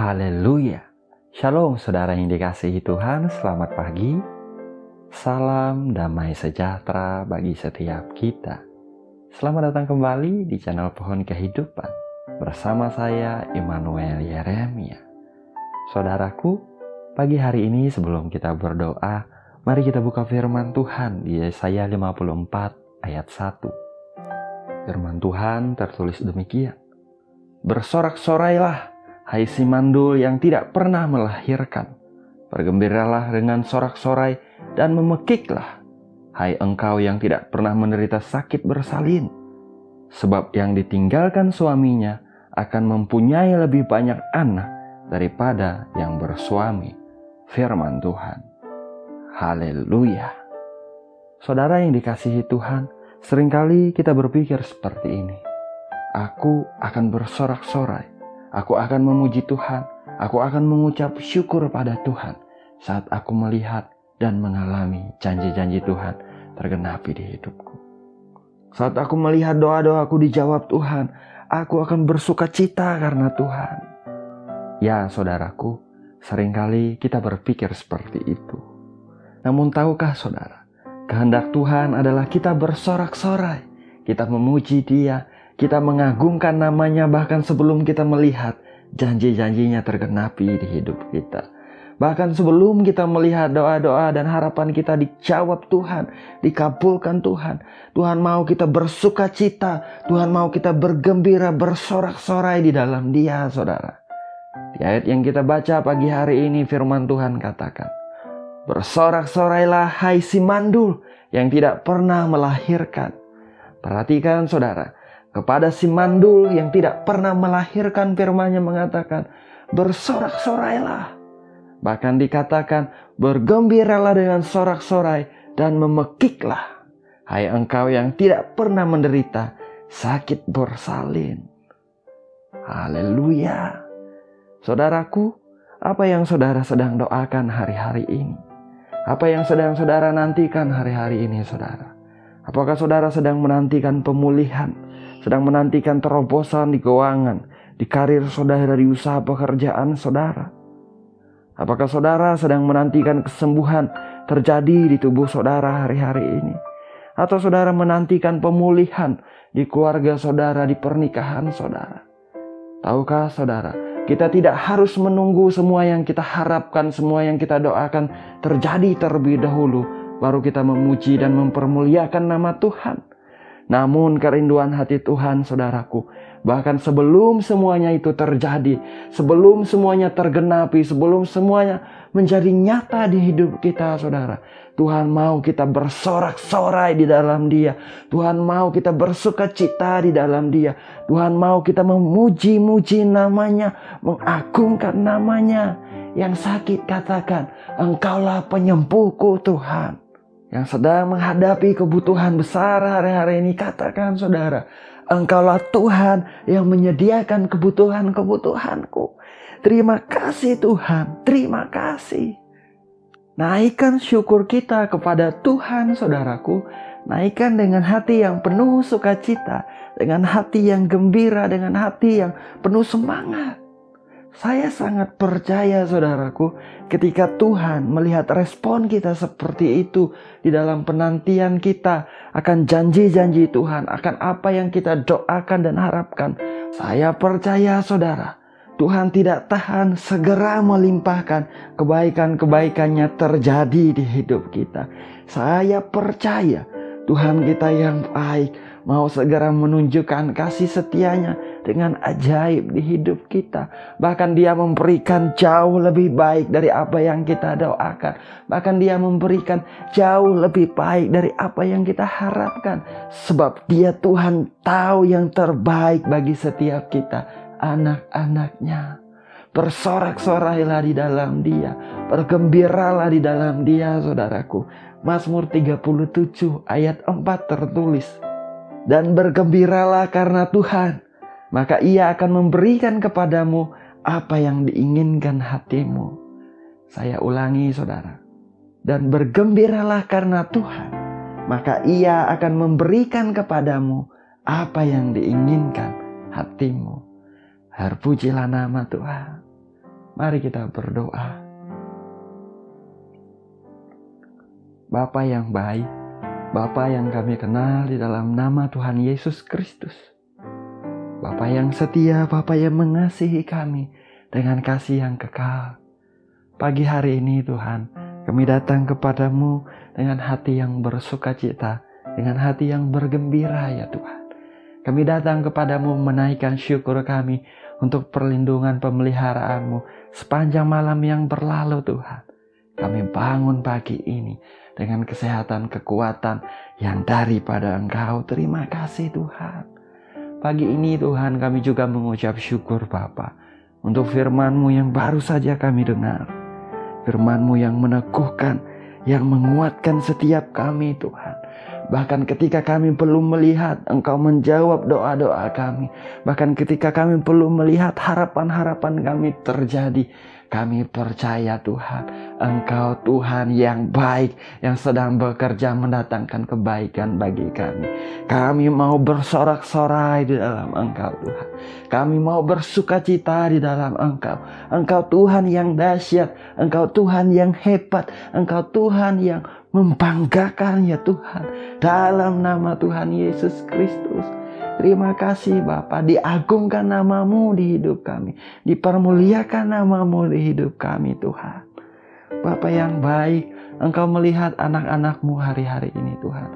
Haleluya. Shalom saudara yang dikasihi Tuhan, selamat pagi. Salam damai sejahtera bagi setiap kita. Selamat datang kembali di channel Pohon Kehidupan bersama saya Immanuel Yeremia. Saudaraku, pagi hari ini sebelum kita berdoa, mari kita buka firman Tuhan di Yesaya 54 ayat 1. Firman Tuhan tertulis demikian. Bersorak-sorailah, hai si mandul yang tidak pernah melahirkan. Bergembiralah dengan sorak-sorai dan memekiklah, hai engkau yang tidak pernah menderita sakit bersalin. Sebab yang ditinggalkan suaminya akan mempunyai lebih banyak anak daripada yang bersuami. Firman Tuhan. Haleluya. Saudara yang dikasihi Tuhan, seringkali kita berpikir seperti ini. Aku akan bersorak-sorai. Aku akan memuji Tuhan. Aku akan mengucap syukur pada Tuhan saat aku melihat dan mengalami janji-janji Tuhan tergenapi di hidupku. Saat aku melihat doa-doaku dijawab Tuhan, aku akan bersuka cita karena Tuhan. Ya saudaraku, seringkali kita berpikir seperti itu. Namun tahukah saudara, kehendak Tuhan adalah kita bersorak-sorai. Kita memuji Dia, kita mengagungkan namanya bahkan sebelum kita melihat janji-janjinya tergenapi di hidup kita. Bahkan sebelum kita melihat doa-doa dan harapan kita dijawab Tuhan, dikabulkan Tuhan. Tuhan mau kita bersuka cita, Tuhan mau kita bergembira, bersorak-sorai di dalam Dia, saudara. Di ayat yang kita baca pagi hari ini firman Tuhan katakan, bersorak-sorailah hai si mandul yang tidak pernah melahirkan. Perhatikan saudara, kepada si mandul yang tidak pernah melahirkan firman-Nya mengatakan, bersorak-sorailah. Bahkan dikatakan, bergembiralah dengan sorak-sorai dan memekiklah. Hai engkau yang tidak pernah menderita sakit bersalin. Haleluya. Saudaraku, apa yang saudara sedang doakan hari-hari ini? Apa yang sedang saudara nantikan hari-hari ini, saudara? Apakah saudara sedang menantikan pemulihan? Sedang menantikan terobosan di keuangan, di karir saudara, di usaha pekerjaan saudara? Apakah saudara sedang menantikan kesembuhan terjadi di tubuh saudara hari-hari ini? Atau saudara menantikan pemulihan di keluarga saudara, di pernikahan saudara? Tahukah saudara, kita tidak harus menunggu semua yang kita harapkan, semua yang kita doakan terjadi terlebih dahulu, baru kita memuji dan mempermuliakan nama Tuhan. Namun kerinduan hati Tuhan, saudaraku, bahkan sebelum semuanya itu terjadi, sebelum semuanya tergenapi, sebelum semuanya menjadi nyata di hidup kita, saudara, Tuhan mau kita bersorak-sorai di dalam Dia. Tuhan mau kita bersuka cita di dalam Dia. Tuhan mau kita memuji-muji namanya, mengagungkan namanya. Yang sakit katakan, Engkaulah penyembuhku Tuhan. Yang sedang menghadapi kebutuhan besar hari-hari ini, katakan saudara, Engkaulah Tuhan yang menyediakan kebutuhan-kebutuhanku. Terima kasih Tuhan, terima kasih. Naikkan syukur kita kepada Tuhan, saudaraku. Naikkan dengan hati yang penuh sukacita, dengan hati yang gembira, dengan hati yang penuh semangat. Saya sangat percaya saudaraku, ketika Tuhan melihat respon kita seperti itu di dalam penantian kita akan janji-janji Tuhan, akan apa yang kita doakan dan harapkan. Saya percaya saudara, Tuhan tidak tahan segera melimpahkan kebaikan-kebaikannya terjadi di hidup kita. Saya percaya Tuhan kita yang baik mau segera menunjukkan kasih setianya dengan ajaib di hidup kita. Bahkan Dia memberikan jauh lebih baik dari apa yang kita doakan. Bahkan Dia memberikan jauh lebih baik dari apa yang kita harapkan. Sebab Dia Tuhan tahu yang terbaik bagi setiap kita, anak-anaknya. Bersorak-sorailah di dalam Dia, bergembiralah di dalam Dia, saudaraku. Mazmur 37 ayat 4 tertulis, dan bergembiralah karena Tuhan, maka Ia akan memberikan kepadamu apa yang diinginkan hatimu. Saya ulangi saudara, dan bergembiralah karena Tuhan, maka Ia akan memberikan kepadamu apa yang diinginkan hatimu. Terpujilah nama Tuhan. Mari kita berdoa. Bapa yang baik, Bapa yang kami kenal di dalam nama Tuhan Yesus Kristus. Bapa yang setia, Bapa yang mengasihi kami dengan kasih yang kekal. Pagi hari ini Tuhan, kami datang kepadamu dengan hati yang bersukacita, dengan hati yang bergembira ya Tuhan. Kami datang kepadamu menaikkan syukur kami untuk perlindungan pemeliharaanmu sepanjang malam yang berlalu Tuhan. Kami bangun pagi ini dengan kesehatan, kekuatan yang daripada Engkau. Terima kasih Tuhan. Pagi ini Tuhan kami juga mengucap syukur Bapa untuk firman-Mu yang baru saja kami dengar. Firman-Mu yang meneguhkan, yang menguatkan setiap kami Tuhan. Bahkan ketika kami belum melihat Engkau menjawab doa-doa kami. Bahkan ketika kami belum melihat harapan-harapan kami terjadi. Kami percaya Tuhan, Engkau Tuhan yang baik, yang sedang bekerja mendatangkan kebaikan bagi kami. Kami mau bersorak-sorai di dalam Engkau Tuhan. Kami mau bersukacita di dalam Engkau. Engkau Tuhan yang dahsyat, Engkau Tuhan yang hebat, Engkau Tuhan yang membanggakan ya Tuhan. Dalam nama Tuhan Yesus Kristus. Terima kasih Bapa, diagungkan nama-Mu di hidup kami. Dipermuliakan nama-Mu di hidup kami Tuhan. Bapa yang baik, Engkau melihat anak-anak-Mu hari-hari ini Tuhan.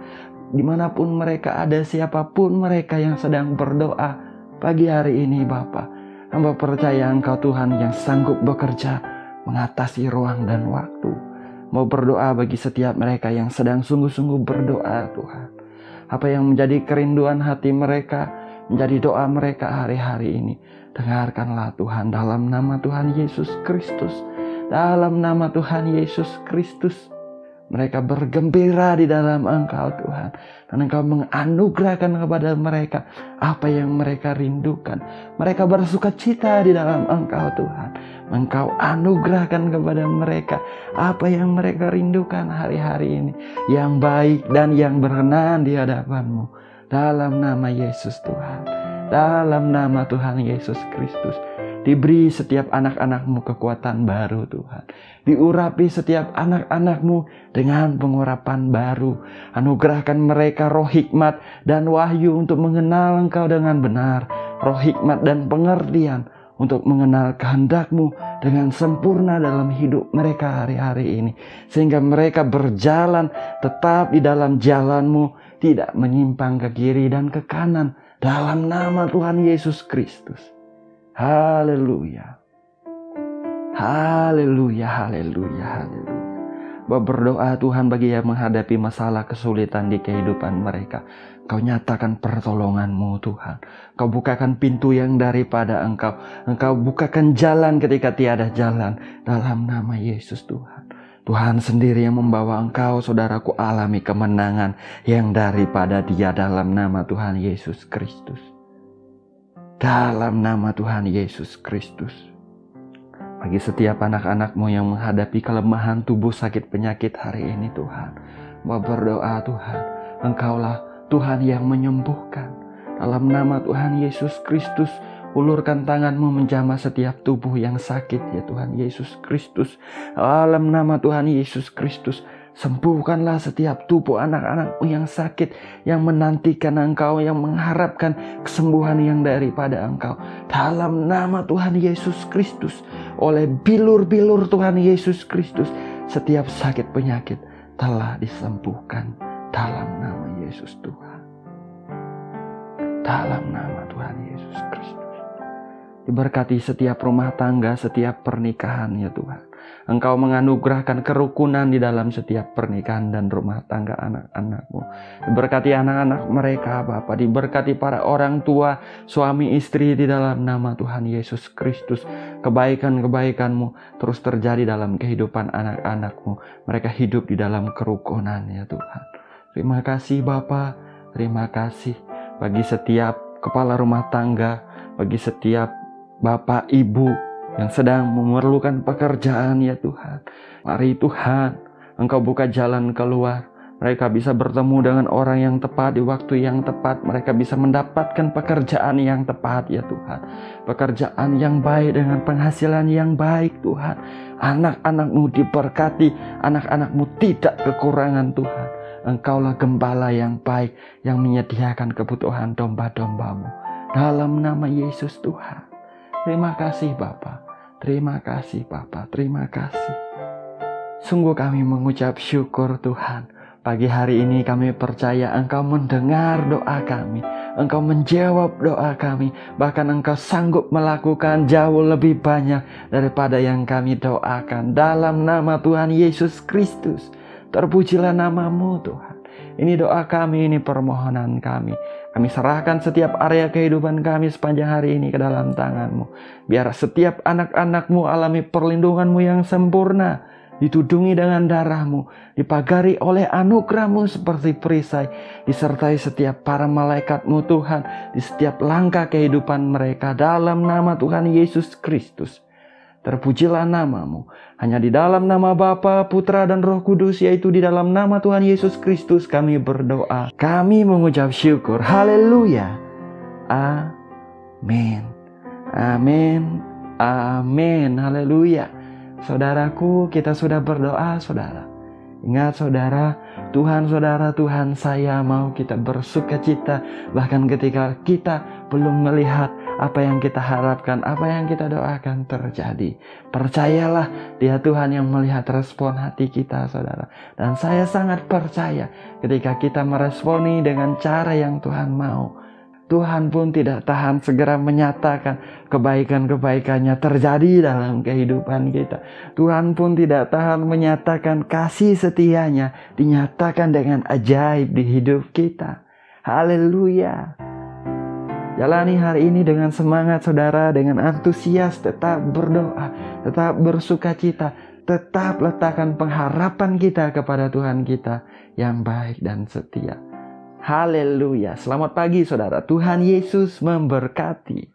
Dimanapun mereka ada, siapapun mereka yang sedang berdoa pagi hari ini Bapa. Hamba percaya Engkau Tuhan yang sanggup bekerja mengatasi ruang dan waktu. Mau berdoa bagi setiap mereka yang sedang sungguh-sungguh berdoa Tuhan. Apa yang menjadi kerinduan hati mereka, menjadi doa mereka hari-hari ini. Dengarkanlah Tuhan dalam nama Tuhan Yesus Kristus. Dalam nama Tuhan Yesus Kristus. Mereka bergembira di dalam Engkau Tuhan. Dan Engkau menganugerahkan kepada mereka apa yang mereka rindukan. Mereka bersukacita di dalam Engkau Tuhan. Engkau anugerahkan kepada mereka apa yang mereka rindukan hari-hari ini. Yang baik dan yang berkenan di hadapan-Mu. Dalam nama Yesus Tuhan. Dalam nama Tuhan Yesus Kristus. Diberi setiap anak-anak-Mu kekuatan baru Tuhan. Diurapi setiap anak-anak-Mu dengan pengurapan baru. Anugerahkan mereka roh hikmat dan wahyu untuk mengenal Engkau dengan benar. Roh hikmat dan pengertian untuk mengenal kehendak-Mu dengan sempurna dalam hidup mereka hari-hari ini. Sehingga mereka berjalan tetap di dalam jalan-Mu, tidak menyimpang ke kiri dan ke kanan. Dalam nama Tuhan Yesus Kristus. Haleluya. Haleluya, haleluya, haleluya. Berdoa Tuhan bagi yang menghadapi masalah kesulitan di kehidupan mereka. Kau nyatakan pertolongan-Mu Tuhan. Kau bukakan pintu yang daripada Engkau. Engkau bukakan jalan ketika tiada jalan. Dalam nama Yesus Tuhan. Tuhan sendiri yang membawa engkau, saudaraku, alami kemenangan yang daripada Dia dalam nama Tuhan Yesus Kristus. Dalam nama Tuhan Yesus Kristus. Bagi setiap anak-anak-Mu yang menghadapi kelemahan tubuh, sakit penyakit hari ini Tuhan. Mau berdoa Tuhan, Engkaulah Tuhan yang menyembuhkan. Dalam nama Tuhan Yesus Kristus, ulurkan tangan-Mu menjamah setiap tubuh yang sakit ya Tuhan Yesus Kristus. Dalam nama Tuhan Yesus Kristus, sembuhkanlah setiap tubuh anak-anak-Mu yang sakit, yang menantikan Engkau, yang mengharapkan kesembuhan yang daripada Engkau. Dalam nama Tuhan Yesus Kristus, oleh bilur-bilur Tuhan Yesus Kristus, setiap sakit penyakit telah disembuhkan dalam nama Yesus Tuhan. Dalam nama Tuhan Yesus Kristus. Diberkati setiap rumah tangga, setiap pernikahan ya Tuhan. Engkau menganugerahkan kerukunan di dalam setiap pernikahan dan rumah tangga anak-anak-Mu. Diberkati anak-anak mereka Bapa. Diberkati para orang tua, suami istri di dalam nama Tuhan Yesus Kristus. Kebaikan-kebaikan-Mu terus terjadi dalam kehidupan anak-anak-Mu. Mereka hidup di dalam kerukunan ya Tuhan. Terima kasih Bapa. Terima kasih bagi setiap kepala rumah tangga, bagi setiap Bapak, Ibu yang sedang memerlukan pekerjaan ya Tuhan. Mari Tuhan, Engkau buka jalan keluar. Mereka bisa bertemu dengan orang yang tepat di waktu yang tepat. Mereka bisa mendapatkan pekerjaan yang tepat ya Tuhan. Pekerjaan yang baik dengan penghasilan yang baik Tuhan. Anak-anak-Mu diberkati, anak-anak-Mu tidak kekurangan Tuhan. Engkaulah gembala yang baik yang menyediakan kebutuhan domba-domba-Mu. Dalam nama Yesus Tuhan. Terima kasih Bapa. Terima kasih Bapa. Terima kasih. Sungguh kami mengucap syukur Tuhan. Pagi hari ini kami percaya Engkau mendengar doa kami. Engkau menjawab doa kami. Bahkan Engkau sanggup melakukan jauh lebih banyak daripada yang kami doakan. Dalam nama Tuhan Yesus Kristus. Terpujilah nama-Mu Tuhan. Ini doa kami, ini permohonan kami. Kami serahkan setiap area kehidupan kami sepanjang hari ini ke dalam tangan-Mu. Biar setiap anak-anak-Mu alami perlindungan-Mu yang sempurna. Ditudungi dengan darah-Mu, dipagari oleh anugerah-Mu seperti perisai, disertai setiap para malaikat-Mu Tuhan, di setiap langkah kehidupan mereka dalam nama Tuhan Yesus Kristus. Terpujilah nama-Mu, hanya di dalam nama Bapa, Putra dan Roh Kudus, yaitu di dalam nama Tuhan Yesus Kristus kami berdoa. Kami mengucap syukur, haleluya, amin, amin, amin, haleluya. Saudaraku, kita sudah berdoa, saudara. Ingat saudara, Tuhan saya mau kita bersuka cita. Bahkan ketika kita belum melihat apa yang kita harapkan, apa yang kita doakan terjadi. Percayalah, Dia Tuhan yang melihat respon hati kita, saudara. Dan saya sangat percaya ketika kita meresponi dengan cara yang Tuhan mau, Tuhan pun tidak tahan segera menyatakan kebaikan-kebaikannya terjadi dalam kehidupan kita. Tuhan pun tidak tahan menyatakan kasih setianya dinyatakan dengan ajaib di hidup kita. Haleluya. Jalani hari ini dengan semangat saudara, dengan antusias, tetap berdoa, tetap bersuka cita, tetap letakkan pengharapan kita kepada Tuhan kita yang baik dan setia. Haleluya. Selamat pagi saudara. Tuhan Yesus memberkati.